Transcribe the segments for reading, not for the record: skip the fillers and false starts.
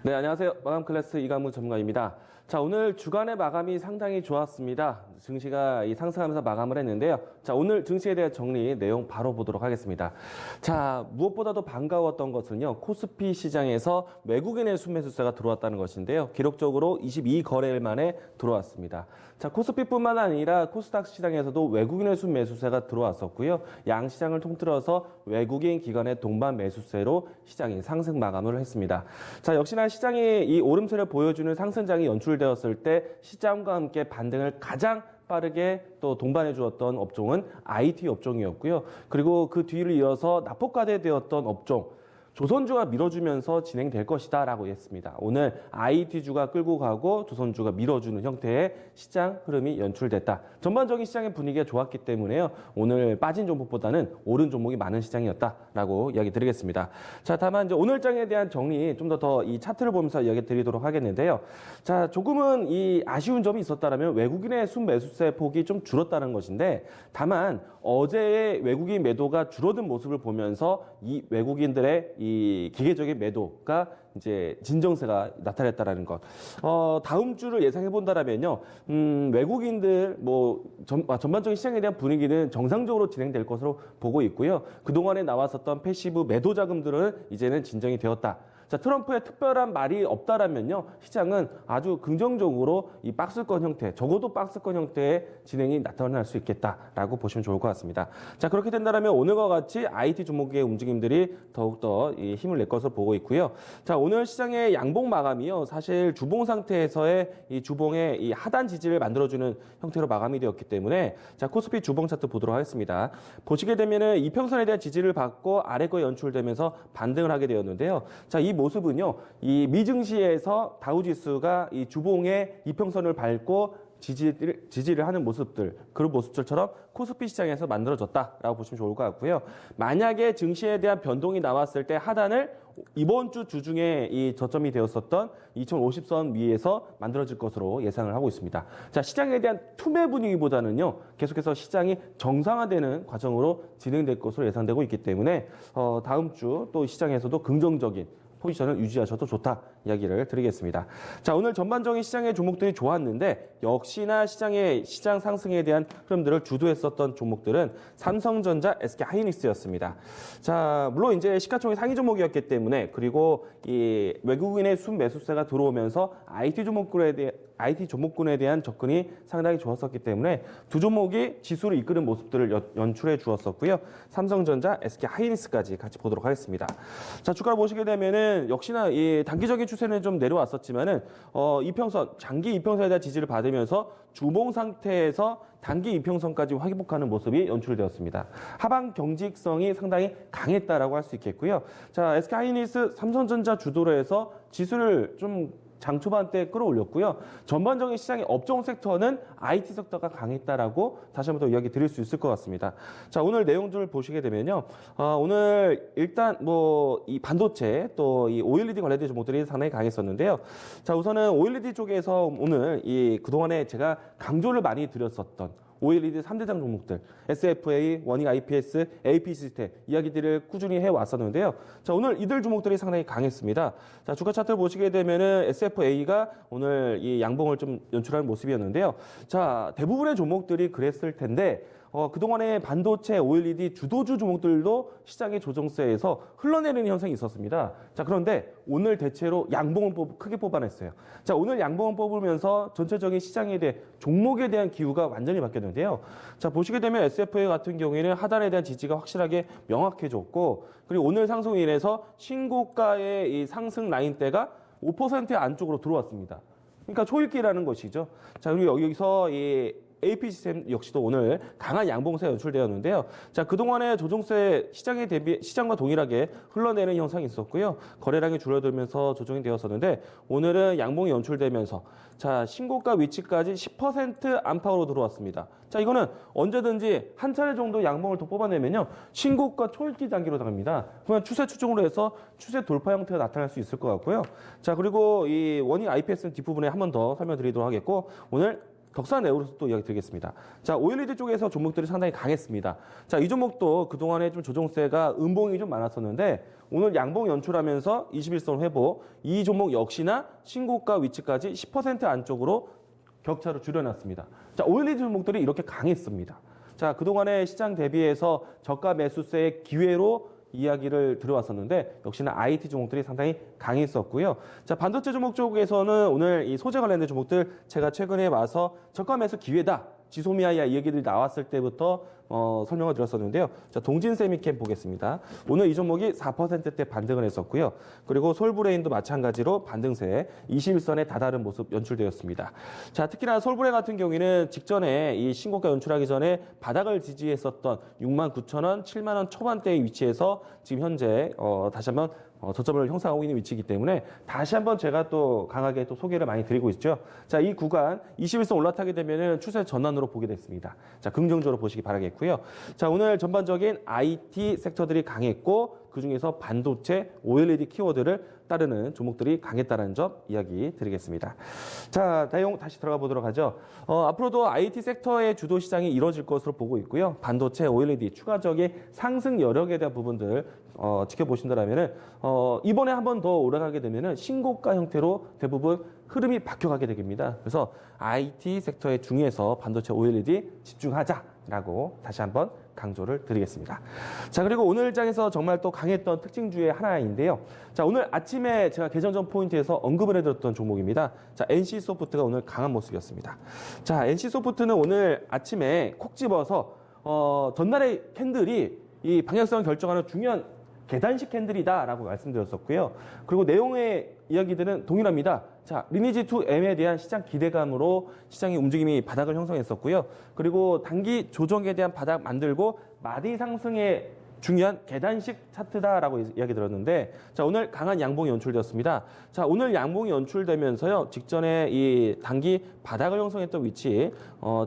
네, 안녕하세요. 마감 클래스 이강무 전문가입니다. 자, 오늘 주간의 마감이 상당히 좋았습니다. 증시가 상승하면서 마감을 했는데요. 자, 오늘 증시에 대한 정리 내용 바로 보도록 하겠습니다. 자, 무엇보다도 반가웠던 것은요. 코스피 시장에서 외국인의 순매수세가 들어왔다는 것인데요. 기록적으로 22거래일 만에 들어왔습니다. 자, 코스피뿐만 아니라 코스닥 시장에서도 외국인의 순매수세가 들어왔었고요. 양 시장을 통틀어서 외국인 기관의 동반 매수세로 시장이 상승 마감을 했습니다. 자, 역시나 시장이 이 오름세를 보여주는 상승장이 연출되었을 때 시장과 함께 반등을 가장 빠르게 또 동반해 주었던 업종은 IT 업종이었고요. 그리고 그 뒤를 이어서 낙폭과대되었던 업종, 조선주가 밀어주면서 진행될 것이다 라고 했습니다. 오늘 IT주가 끌고 가고 조선주가 밀어주는 형태의 시장 흐름이 연출됐다. 전반적인 시장의 분위기가 좋았기 때문에요. 오늘 빠진 종목보다는 오른 종목이 많은 시장이었다라고 이야기 드리겠습니다. 자, 다만 이제 오늘 장에 대한 정리 좀 더 이 차트를 보면서 이야기 드리도록 하겠는데요. 자, 조금은 이 아쉬운 점이 있었다라면 외국인의 순매수세 폭이 좀 줄었다는 것인데, 다만 어제의 외국인 매도가 줄어든 모습을 보면서 이 외국인들의 이 기계적인 매도가 이제 진정세가 나타났다라는 것. 다음 주를 예상해 본다라면요. 외국인들 전반적인 시장에 대한 분위기는 정상적으로 진행될 것으로 보고 있고요. 그동안에 나왔었던 패시브 매도 자금들은 이제는 진정이 되었다. 자, 트럼프의 특별한 말이 없다라면요, 시장은 아주 긍정적으로 이 박스권 형태, 적어도 박스권 형태의 진행이 나타날 수 있겠다라고 보시면 좋을 것 같습니다. 자, 그렇게 된다면 오늘과 같이 IT 종목의 움직임들이 더욱더 이 힘을 낼 것으로 보고 있고요. 자, 오늘 시장의 양봉 마감이요, 사실 주봉 상태에서의 이 주봉의 이 하단 지지를 만들어주는 형태로 마감이 되었기 때문에, 자, 코스피 주봉 차트 보도록 하겠습니다. 보시게 되면은 이평선에 대한 지지를 받고 아래 거 연출되면서 반등을 하게 되었는데요. 자, 이 모습은요, 이 미증시에서 다우지수가 이 주봉의 이평선을 밟고 지지를 하는 모습들, 그런 모습들처럼 코스피 시장에서 만들어졌다라고 보시면 좋을 것 같고요. 만약에 증시에 대한 변동이 나왔을 때 하단을 이번 주 주중에 이 저점이 되었었던 2050선 위에서 만들어질 것으로 예상을 하고 있습니다. 자, 시장에 대한 투매 분위기보다는요, 계속해서 시장이 정상화되는 과정으로 진행될 것으로 예상되고 있기 때문에 다음 주 또 시장에서도 긍정적인 포지션을 유지하셔도 좋다 이야기를 드리겠습니다. 자, 오늘 전반적인 시장의 종목들이 좋았는데 역시나 시장 상승에 대한 흐름들을 주도했었던 종목들은 삼성전자, SK하이닉스였습니다. 자, 물론 이제 시가총액 상위 종목이었기 때문에, 그리고 이 외국인의 순매수세가 들어오면서 IT 종목군에 대한 접근이 상당히 좋았었기 때문에 두 종목이 지수를 이끄는 모습들을 연출해 주었었고요. 삼성전자, SK하이닉스까지 같이 보도록 하겠습니다. 자, 주가를 보시게 되면은 역시나 이 단기적인 추세는 좀 내려왔었지만은 이평선, 장기 이평선에 대한 지지를 받으면서 주봉 상태에서 단기 이평선까지 회복하는 모습이 연출되었습니다. 하방 경직성이 상당히 강했다라고 할 수 있겠고요. 자, SK하이닉스, 삼성전자 주도로 해서 지수를 좀 장 초반 때 끌어올렸고요. 전반적인 시장의 업종 섹터는 IT 섹터가 강했다라고 다시 한번 더 이야기 드릴 수 있을 것 같습니다. 자, 오늘 내용들을 보시게 되면요. 오늘 일단 이 반도체 또 이 OLED 관련된 종목들이 상당히 강했었는데요. 자, 우선은 OLED 쪽에서 오늘 그동안에 제가 강조를 많이 드렸었던 OLED 3대장 종목들, SFA, 워닝 IPS, AP 시스템 이야기들을 꾸준히 해왔었는데요. 자, 오늘 이들 종목들이 상당히 강했습니다. 자, 주가 차트를 보시게 되면은 SFA가 오늘 이 양봉을 좀 연출하는 모습이었는데요. 자, 대부분의 종목들이 그랬을 텐데, 그동안에 반도체, OLED 주도주 종목들도 시장의 조정세에서 흘러내리는 현상이 있었습니다. 자, 그런데 오늘 대체로 양봉을 크게 뽑아냈어요. 자, 오늘 양봉을 뽑으면서 전체적인 시장에 대해 종목에 대한 기후가 완전히 바뀌었는데요. 자, 보시게 되면 SFA 같은 경우에는 하단에 대한 지지가 확실하게 명확해졌고, 그리고 오늘 상승으로 인해서 신고가의 이 상승 라인대가 5% 안쪽으로 들어왔습니다. 그러니까 초읽기라는 것이죠. 자, 그리고 여기서 이 AP 시스템 역시도 오늘 강한 양봉세 연출되었는데요. 자, 그동안의 조정세 시장과 동일하게 흘러내는 현상이 있었고요. 거래량이 줄어들면서 조정이 되었었는데, 오늘은 양봉이 연출되면서 자, 신고가 위치까지 10% 안팎으로 들어왔습니다. 자, 이거는 언제든지 한 차례 정도 양봉을 더 뽑아내면요, 신고가 초읽기 단계로 나갑니다. 그러면 추세 추종으로 해서 추세 돌파 형태가 나타날 수 있을 것 같고요. 자, 그리고 이 워닝 IPS 뒷부분에 한 번 더 설명드리도록 하겠고, 오늘 덕산 에어로스 또 이야기 드리겠습니다. 자, OLED 쪽에서 종목들이 상당히 강했습니다. 자, 이 종목도 그동안에 좀 조정세가 음봉이 좀 많았었는데 오늘 양봉 연출하면서 21선 회복, 이 종목 역시나 신고가 위치까지 10% 안쪽으로 격차를 줄여놨습니다. 자, OLED 종목들이 이렇게 강했습니다. 자, 그동안에 시장 대비해서 저가 매수세의 기회로 이야기를 들어왔었는데 역시나 IT 종목들이 상당히 강했었고요. 자, 반도체 종목 쪽에서는 오늘 이 소재 관련된 종목들 제가 최근에 와서 저가 매수 기회다. 지소미아야 이 얘기들이 나왔을 때부터 설명을 드렸었는데요. 자, 동진세미캠 보겠습니다. 오늘 이 종목이 4%대 반등을 했었고요. 그리고 솔브레인도 마찬가지로 반등세 21선에 다다른 모습 연출되었습니다. 자, 특히나 솔브레인 같은 경우에는 직전에 이 신고가 연출하기 전에 바닥을 지지했었던 69,000원, 7만 원 초반대의 위치에서 지금 현재 다시 한번 저점을 형성하고 있는 위치이기 때문에 다시 한번 제가 또 강하게 또 소개를 많이 드리고 있죠. 자, 이 구간 21선 올라타게 되면은 추세 전환으로 보게 됐습니다. 자, 긍정적으로 보시기 바라겠고요. 자, 오늘 전반적인 IT 섹터들이 강했고 그중에서 반도체, OLED 키워드를 따르는 종목들이 강했다는 점 이야기 드리겠습니다. 자, 내용 다시 들어가 보도록 하죠. 앞으로도 IT 섹터의 주도 시장이 이뤄질 것으로 보고 있고요. 반도체, OLED 추가적인 상승 여력에 대한 부분들 지켜보신다면은 이번에 한 번 더 올라가게 되면은 신고가 형태로 대부분 흐름이 바뀌어가게 됩니다. 그래서 IT 섹터의 중에서 반도체, OLED 집중하자라고 다시 한번 강조를 드리겠습니다. 자, 그리고 오늘 장에서 정말 또 강했던 특징주의 하나인데요. 자, 오늘 아침에 제가 개정전 포인트에서 언급을 해드렸던 종목입니다. 자, NC소프트가 오늘 강한 모습이었습니다. 자, NC소프트는 오늘 아침에 콕 집어서 전날의 캔들이 이 방향성을 결정하는 중요한 계단식 캔들이다라고 말씀드렸었고요. 그리고 내용의 이야기들은 동일합니다. 자, 리니지2M에 대한 시장 기대감으로 시장의 움직임이 바닥을 형성했었고요. 그리고 단기 조정에 대한 바닥 만들고 마디 상승의 중요한 계단식 차트다라고 이야기 들었는데, 자, 오늘 강한 양봉이 연출되었습니다. 자, 오늘 양봉이 연출되면서요, 직전에 이 단기 바닥을 형성했던 위치,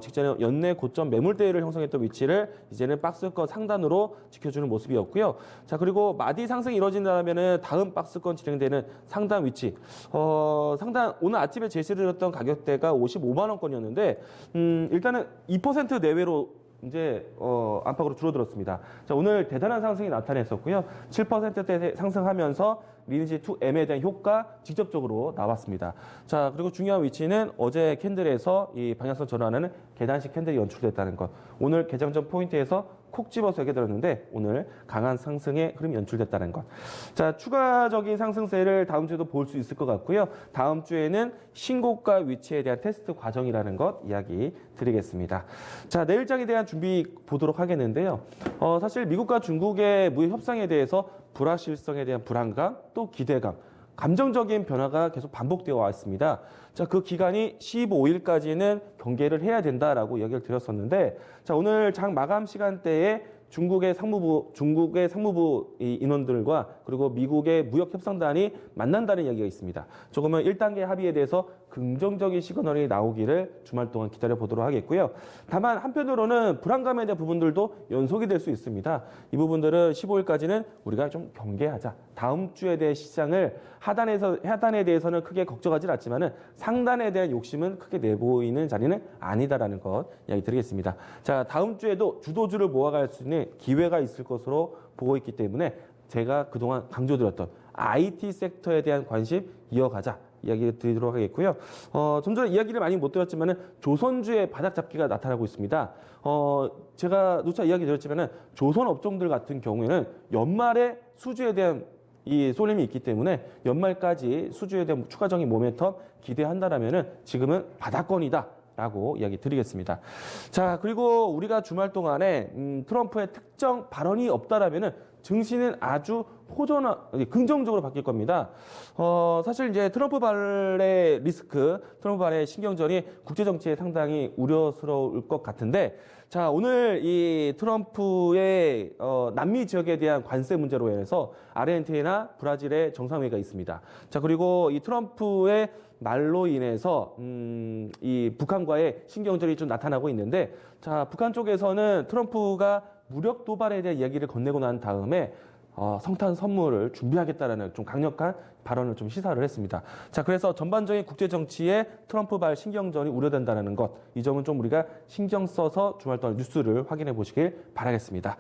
직전에 연내 고점 매물대를 형성했던 위치를 이제는 박스권 상단으로 지켜주는 모습이었고요. 자, 그리고 마디 상승이 이루어진다면은 다음 박스권 진행되는 상단 위치, 상단 오늘 아침에 제시드렸던 가격대가 55만 원권이었는데, 일단은 2% 내외로 이제 안팎으로 줄어들었습니다. 자, 오늘 대단한 상승이 나타냈었고요. 7%대 상승하면서 리니지2M에 대한 효과 직접적으로 나왔습니다. 자, 그리고 중요한 위치는 어제 캔들에서 이 방향성 전환하는 계단식 캔들이 연출됐다는 것. 오늘 개장전 포인트에서 콕 집어서 얘기 들었는데 오늘 강한 상승의 흐름이 연출됐다는 것. 자, 추가적인 상승세를 다음 주에도 볼 수 있을 것 같고요. 다음 주에는 신고가 위치에 대한 테스트 과정이라는 것 이야기 드리겠습니다. 자, 내일장에 대한 준비 보도록 하겠는데요. 사실 미국과 중국의 무역 협상에 대해서 불확실성에 대한 불안감, 또 기대감, 감정적인 변화가 계속 반복되어 왔습니다. 자, 그 기간이 15일까지는 경계를 해야 된다라고 이야기를 드렸었는데, 자, 오늘 장 마감 시간대에 중국의 상무부 인원들과 그리고 미국의 무역협상단이 만난다는 이야기가 있습니다. 조금은 1단계 합의에 대해서 긍정적인 시그널이 나오기를 주말 동안 기다려보도록 하겠고요. 다만 한편으로는 불안감에 대한 부분들도 연속이 될 수 있습니다. 이 부분들은 15일까지는 우리가 좀 경계하자. 다음 주에 대해 시장을 하단에 대해서는 크게 걱정하지 않지만은 상단에 대한 욕심은 크게 내보이는 자리는 아니다라는 것 이야기 드리겠습니다. 자, 다음 주에도 주도주를 모아갈 수 있는 기회가 있을 것으로 보고 있기 때문에 제가 그동안 강조드렸던 IT 섹터에 대한 관심 이어가자. 이야기 드리도록 하겠고요. 좀 전에 이야기를 많이 못 드렸지만은 조선주의 바닥 잡기가 나타나고 있습니다. 제가 누차 이야기 드렸지만은 조선 업종들 같은 경우에는 연말에 수주에 대한 이 쏠림이 있기 때문에 연말까지 수주에 대한 추가적인 모멘텀 기대한다라면은 지금은 바닥권이다라고 이야기 드리겠습니다. 자, 그리고 우리가 주말 동안에 트럼프의 특정 발언이 없다라면은 증시는 아주 긍정적으로 바뀔 겁니다. 사실 이제 트럼프 발의 리스크, 트럼프 발의 신경전이 국제 정치에 상당히 우려스러울 것 같은데, 자, 오늘 이 트럼프의 남미 지역에 대한 관세 문제로 인해서 아르헨티나, 브라질의 정상회의가 있습니다. 자, 그리고 이 트럼프의 말로 인해서 이 북한과의 신경전이 좀 나타나고 있는데, 자, 북한 쪽에서는 트럼프가 무력 도발에 대한 이야기를 건네고 난 다음에 성탄 선물을 준비하겠다라는 좀 강력한 발언을 좀 시사를 했습니다. 자, 그래서 전반적인 국제 정치에 트럼프발 신경전이 우려된다는 것, 이 점은 좀 우리가 신경 써서 주말 동안 뉴스를 확인해 보시길 바라겠습니다.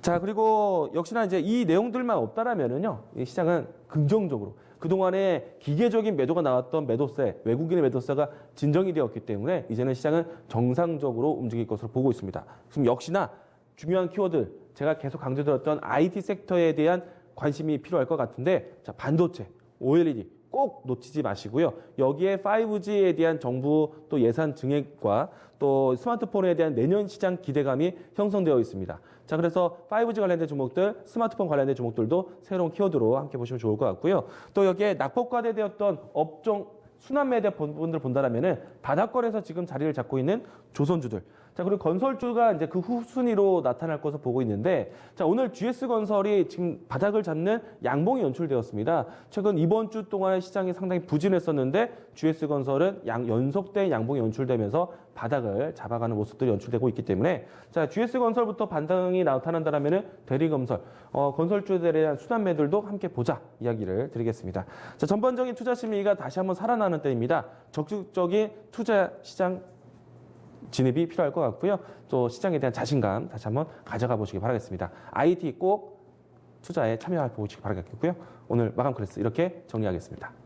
자, 그리고 역시나 이제 이 내용들만 없다라면은요, 이 시장은 긍정적으로 그동안에 기계적인 매도가 나왔던 매도세, 외국인의 매도세가 진정이 되었기 때문에 이제는 시장은 정상적으로 움직일 것으로 보고 있습니다. 지금 역시나 중요한 키워드, 제가 계속 강조드렸던 IT 섹터에 대한 관심이 필요할 것 같은데, 자, 반도체, OLED 꼭 놓치지 마시고요. 여기에 5G에 대한 정부 또 예산 증액과 또 스마트폰에 대한 내년 시장 기대감이 형성되어 있습니다. 자, 그래서 5G 관련된 종목들, 스마트폰 관련된 종목들도 새로운 키워드로 함께 보시면 좋을 것 같고요. 또 여기에 낙폭과대되었던 업종 순환매대 분들 본다라면은 바닥권에서 지금 자리를 잡고 있는 조선주들. 자, 그리고 건설주가 이제 그 후순위로 나타날 것으로 보고 있는데, 자, 오늘 GS건설이 지금 바닥을 잡는 양봉이 연출되었습니다. 최근 이번 주 동안의 시장이 상당히 부진했었는데, GS건설은 연속된 양봉이 연출되면서 바닥을 잡아가는 모습들이 연출되고 있기 때문에, 자, GS건설부터 반등이 나타난다라면은 대리건설, 건설주들에 대한 순환매들도 함께 보자 이야기를 드리겠습니다. 자, 전반적인 투자 심리가 다시 한번 살아나는 때입니다. 적극적인 투자 시장 진입이 필요할 것 같고요. 또 시장에 대한 자신감 다시 한번 가져가 보시기 바라겠습니다. IT 꼭 투자에 참여해 보시기 바라겠고요. 오늘 마감 클래스 이렇게 정리하겠습니다.